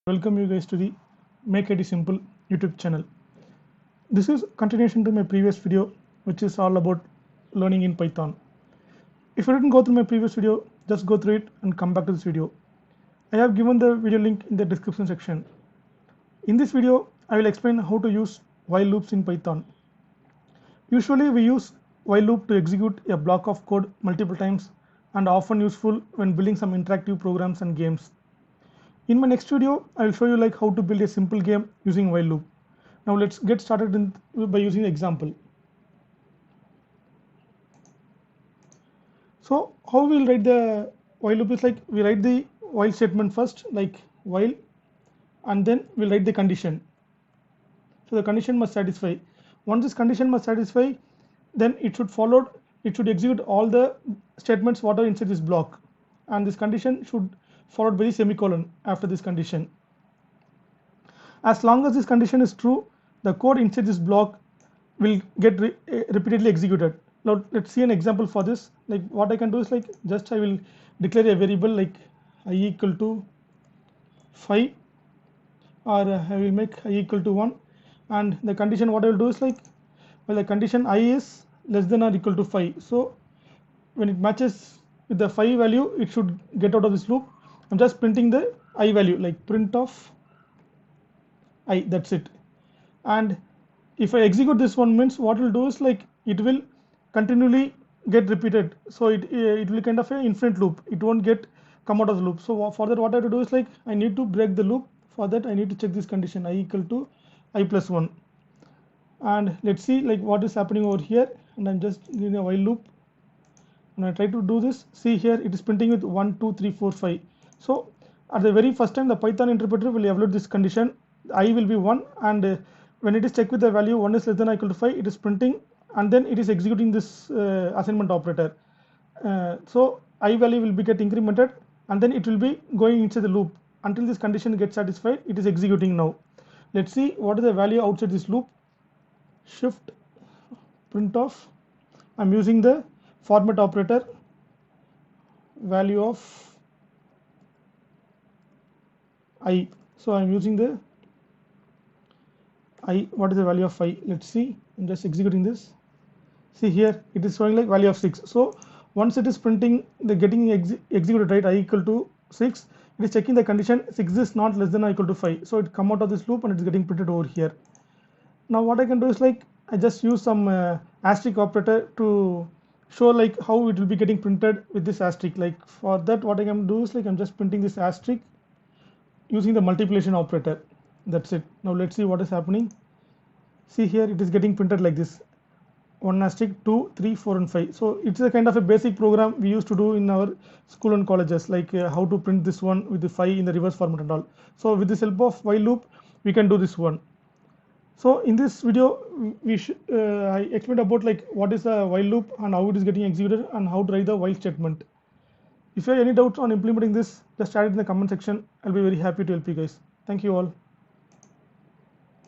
Welcome you guys to the Make IT Simple YouTube channel. This is continuation to my previous video, which is all about learning in Python. If you didn't go through my previous video, just go through it and come back to this video. I have given the video link in the description section. In this video, I will explain how to use while loops in Python. Usually we use while loop to execute a block of code multiple times and often useful when building some interactive programs and games. In my next video, I will show you how to build a simple game using while loop. Now let's get started by using the example. So how we will write the while loop is we write the while statement first, like while, and then we'll write the condition. So the condition must satisfy. Once this condition must satisfy, then it should execute all the statements what are inside this block, and this condition should followed by the semicolon after this condition. As long as this condition is true, the code inside this block will get repeatedly executed. Now let's see an example for this. What I can do is just I will declare a variable like I equal to 5, or I will make I equal to 1, and the condition what I will do is the condition I is less than or equal to 5. So when it matches with the 5 value, it should get out of this loop. I'm just printing the I value, like print of I, that's it. And if I execute this one, means what it will do is it will continually get repeated. So it will kind of an infinite loop. It won't get come out of the loop. So for that, what I have to do is I need to break the loop. For that, I need to check this condition I equal to I plus 1. And let's see what is happening over here. And I'm just giving a while loop. When I try to do this, see here it is printing with 1, 2, 3, 4, 5. So at the very first time, the Python interpreter will evaluate this condition. I will be 1, and when it is checked with the value 1 is less than or equal to 5, it is printing, and then it is executing this assignment operator. So I value will be get incremented, and then it will be going inside the loop until this condition gets satisfied. It is executing now. Let's see what is the value outside this loop. Shift print of, I'm using the format operator, value of I. So I'm using the I. What is the value of I? Let's see. I'm just executing this. See here it is showing value of 6. So once it is printing the getting executed, right, I equal to 6, it is checking the condition 6 is not less than or equal to 5. So it come out of this loop and it is getting printed over here. Now what I can do is I just use some asterisk operator to show how it will be getting printed with this asterisk. For that, what I can do is I'm just printing this asterisk using the multiplication operator. That's it. Now let's see what is happening. See here it is getting printed like this: 1 asterisk, 2, 3, 4 and 5. So it's a kind of a basic program we used to do in our school and colleges, how to print this one with the 5 in the reverse format and all. So with this help of while loop, we can do this one. So in this video, I explained about what is the while loop and how it is getting executed and how to write the while statement. If you have any doubts on implementing this, just add it in the comment section. I'll be very happy to help you guys. Thank you all.